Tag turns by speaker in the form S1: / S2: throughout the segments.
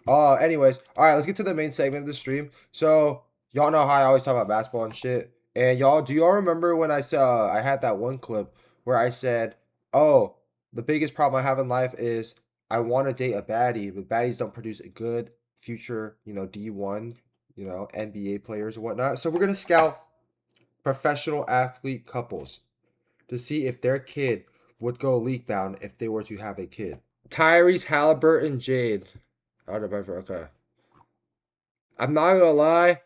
S1: Anyways, all right, let's get to the main segment of the stream. So y'all know how I always talk about basketball and shit. And y'all, do y'all remember when I had that one clip where I said, "Oh, the biggest problem I have in life is I want to date a baddie, but baddies don't produce a good future, D1, NBA players or whatnot." So we're gonna scout professional athlete couples to see if their kid would go league bound if they were to have a kid. Tyrese Halliburton, Jade. Oh, okay. I'm not gonna lie.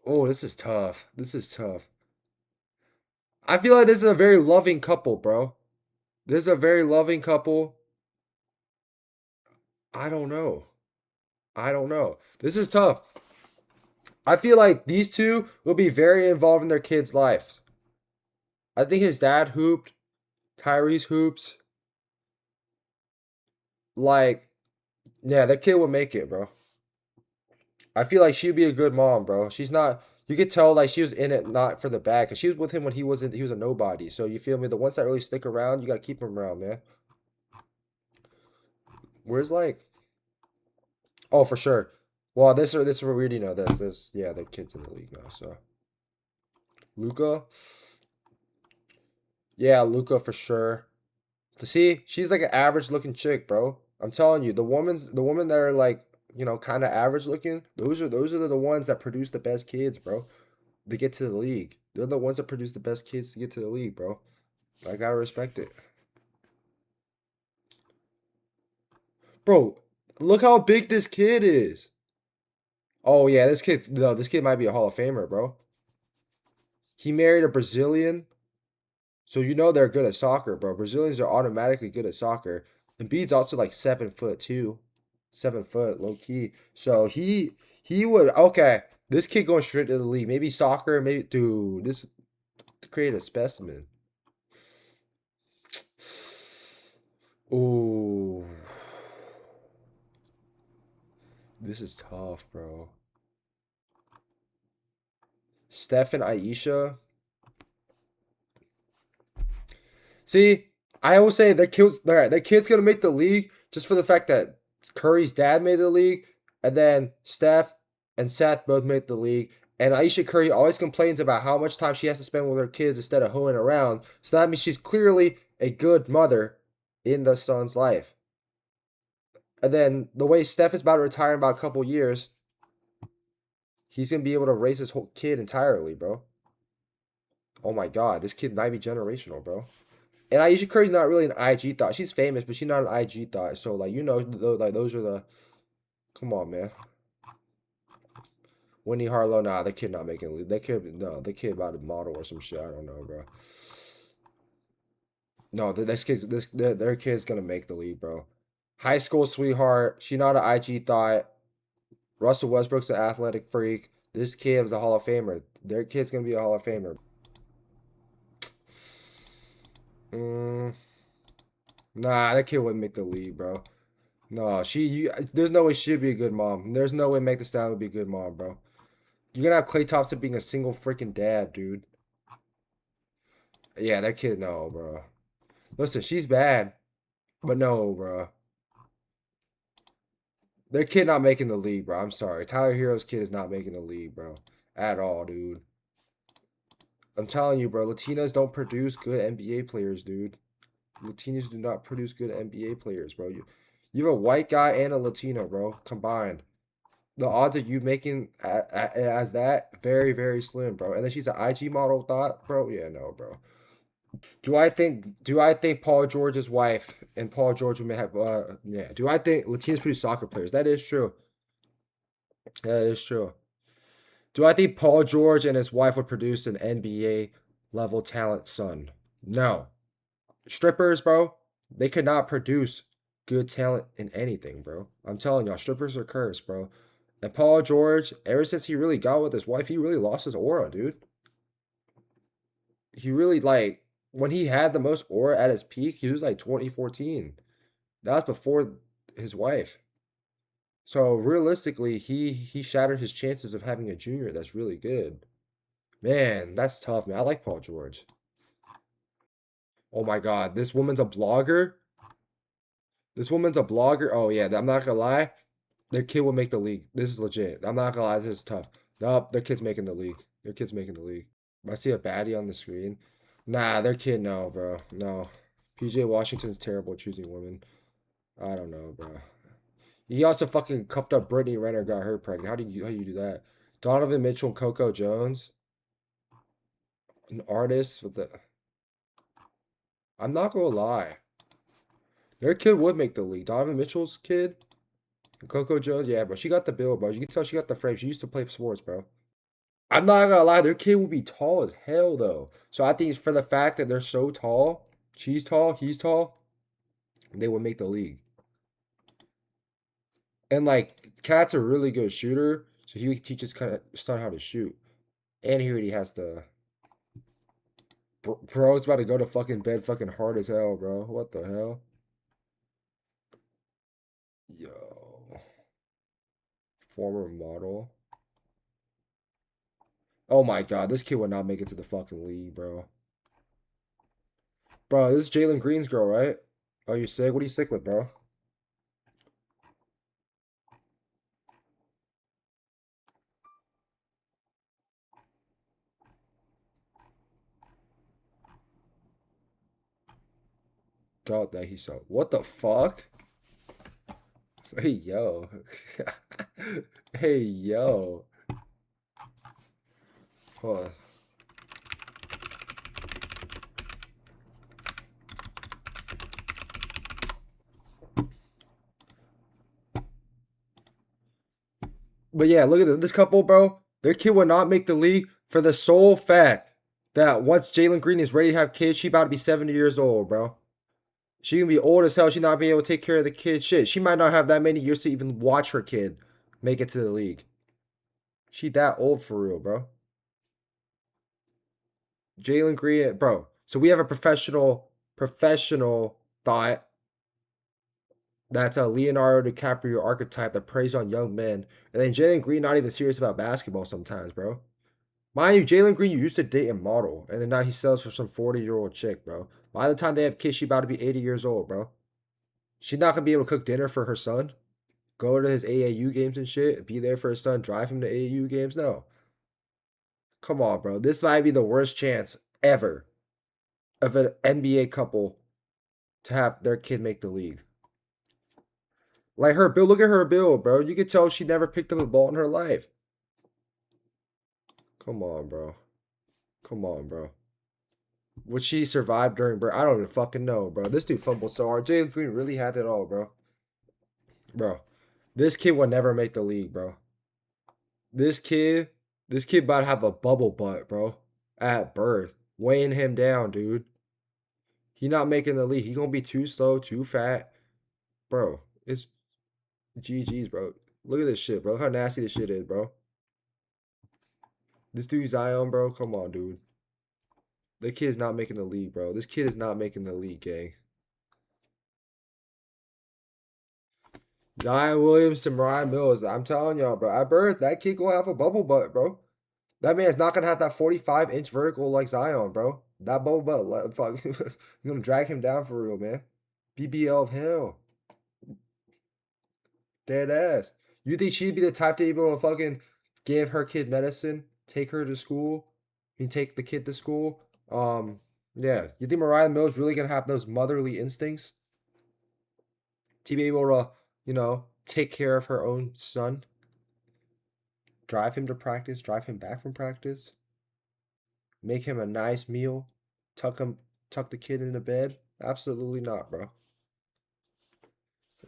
S1: Oh, this is tough. This is tough. I feel like this is a very loving couple, bro. This is a very loving couple. I don't know. I don't know. This is tough. I feel like these two will be very involved in their kid's life. I think his dad hooped. Tyrese hoops. Like, yeah, that kid will make it, bro. I feel like she'd be a good mom, bro. She's not. You could tell like she was in it not for the bag, cause she was with him when he was a nobody. So you feel me? The ones that really stick around, you gotta keep them around, man. Where's like, oh for sure. Well, this we already know this yeah, the kids in the league now. So Luca, yeah, Luca for sure. To see, she's like an average looking chick, bro. I'm telling you, the women that are like kind of average looking. Those are the ones that produce the best kids, bro. To get to the league. They're the ones that produce the best kids to get to the league, bro. I gotta respect it. Bro, look how big this kid is. Oh yeah, this kid might be a Hall of Famer, bro. He married a Brazilian, so you know they're good at soccer, bro. Brazilians are automatically good at soccer. Embiid's also like 7 foot too. 7 foot, low key. So he would okay. This kid going straight to the league. Maybe soccer, maybe dude, this create a specimen. Ooh. This is tough, bro. Steph and Aisha. See, I will say their kid's gonna make the league just for the fact that Curry's dad made the league, and then Steph and Seth both made the league. And Aisha Curry always complains about how much time she has to spend with her kids instead of hoeing around. So that means she's clearly a good mother in the son's life. And then the way Steph is about to retire in about a couple years, he's gonna be able to raise his whole kid entirely, bro. Oh my god, this kid might be generational, bro. And Aisha Curry's not really an IG thought. She's famous, but she's not an IG thought. So like like those are the. Come on, man. Winnie Harlow, nah, the kid not making lead. That kid, no, the kid about a model or some shit. I don't know, bro. No, their kid's gonna make the league, bro. High school sweetheart. She not an IG thought. Russell Westbrook's an athletic freak. This kid was a Hall of Famer. Their kid's gonna be a Hall of Famer. Mm, nah, that kid wouldn't make the league, bro. No, there's no way she'd be a good mom. There's no way Meg Thee Stallion would be a good mom, bro. You're gonna have Clay Thompson being a single freaking dad, dude. Yeah, that kid, no, bro. Listen, she's bad, but no, bro. Their kid not making the league, bro. I'm sorry. Tyler Hero's kid is not making the league, bro. At all, dude. I'm telling you, bro. Latinas don't produce good NBA players, dude. Latinas do not produce good NBA players, bro. You have a white guy and a Latino, bro, combined. The odds of you making as that very very slim, bro. And then she's an IG model, thought, bro. Yeah, no, bro. Do I think Paul George's wife and Paul George may have yeah? Do I think Latinos produce soccer players? That is true. That is true. Do I think Paul George and his wife would produce an NBA level talent son? No. Strippers, bro. They could not produce good talent in anything, bro. I'm telling y'all, strippers are cursed, bro. And Paul George, ever since he really got with his wife, he really lost his aura, dude. He really like when he had the most aura at his peak, he was like 2014. That was before his wife. So realistically, he shattered his chances of having a junior that's really good. Man, that's tough, man. I like Paul George. Oh my God, this woman's a blogger. This woman's a blogger. Oh yeah, I'm not gonna lie. Their kid will make the league. This is legit. I'm not gonna lie, this is tough. Nope, their kid's making the league. Their kid's making the league. I see a baddie on the screen. Nah, their kid, no, bro. No. PJ Washington's terrible at choosing women. I don't know, bro. He also fucking cuffed up Brittany Renner, got her pregnant. How do you do that? Donovan Mitchell and Coco Jones, an artist with the. I'm not gonna lie. Their kid would make the league. Donovan Mitchell's kid, and Coco Jones, yeah, bro. She got the build, bro. You can tell she got the frame. She used to play sports, bro. I'm not gonna lie, their kid will be tall as hell though. So I think it's for the fact that they're so tall, she's tall, he's tall, they would make the league. And like Cat's a really good shooter, so he would teach his kind of son how to shoot. And he already has the bro's about to go to fucking bed fucking hard as hell, bro. What the hell? Yo. Former model. Oh my god, this kid would not make it to the fucking league, bro. Bro, this is Jalen Green's girl, right? Oh, you sick? What are you sick with, bro? God, that he's so. What the fuck? Hey, yo. Hey, yo. Hold on. But yeah, look at this couple, bro. Their kid would not make the league for the sole fact that once Jalen Green is ready to have kids, she about to be 70 years old, bro. She can be old as hell. She not be able to take care of the kid. Shit, she might not have that many years to even watch her kid make it to the league. She that old for real, bro. Jalen Green, bro. So we have a professional thought that's a Leonardo DiCaprio archetype that preys on young men. And then Jalen Green not even serious about basketball sometimes, bro. Mind you, Jalen Green used to date a model, and then now he sells for some 40-year-old chick, bro. By the time they have kids, she about to be 80 years old, bro. She's not gonna be able to cook dinner for her son, go to his AAU games and shit, be there for his son, drive him to AAU games. No. Come on, bro. This might be the worst chance ever of an NBA couple to have their kid make the league. Like her build, look at her build, bro. You can tell she never picked up a ball in her life. Come on, bro. Come on, bro. Would she survive during birth? I don't even fucking know, bro. This dude fumbled so hard. Jalen Green really had it all, bro. Bro, this kid will never make the league, bro. This kid about to have a bubble butt, bro. At birth, weighing him down, dude. He not making the league. He gonna be too slow, too fat, bro. It's GG's, bro. Look at this shit, bro. Look how nasty this shit is, bro. This dude Zion, bro. Come on, dude. The kid is not making the league, bro. This kid is not making the league, gang. Zion Williamson, Ryan Mills. I'm telling y'all, bro. At birth, that kid gonna have a bubble butt, bro. That man's not gonna have that 45-inch vertical like Zion, bro. That bubble butt, fuck, you're gonna drag him down for real, man. BBL of hell. Dead ass. You think she'd be the type to be able to fucking give her kid medicine, take her to school, and take the kid to school? Yeah. You think Mariah Mills really gonna have those motherly instincts to be able to, take care of her own son? Drive him to practice, drive him back from practice, make him a nice meal, tuck the kid into bed? Absolutely not, bro.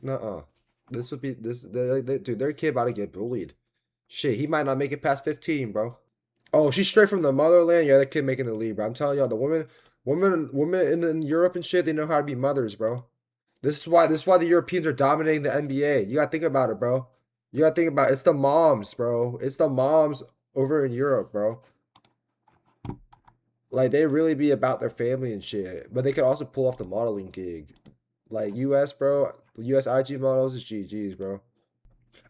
S1: Nuh-uh. This would be dude, their kid about to get bullied. Shit, he might not make it past 15, bro. Oh, she's straight from the motherland. Yeah, that kid making the league, bro. I'm telling y'all, the women in Europe and shit, they know how to be mothers, bro. This is why the Europeans are dominating the NBA. You gotta think about it, bro. You gotta think about it. It's the moms, bro. It's the moms over in Europe, bro. Like they really be about their family and shit. But they could also pull off the modeling gig. Like US, bro. US IG models is GG's, bro.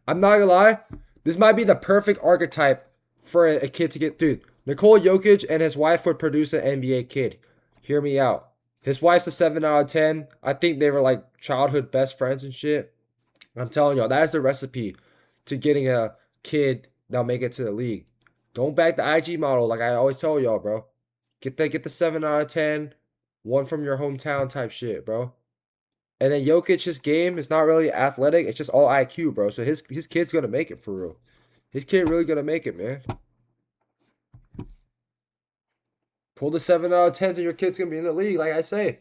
S1: I'm not gonna lie. This might be the perfect archetype for a kid to get. Dude, Nikola Jokic and his wife would produce an NBA kid. Hear me out. His wife's a 7 out of 10. I think they were like childhood best friends and shit. I'm telling y'all, that is the recipe to getting a kid that'll make it to the league. Don't back the IG model like I always tell y'all, bro. Get the 7 out of 10, one from your hometown type shit, bro. And then Jokic, his game is not really athletic. It's just all IQ, bro. So his kid's gonna make it for real. His kid really gonna make it, man. Pull the 7 out of 10s and your kid's gonna be in the league, like I say.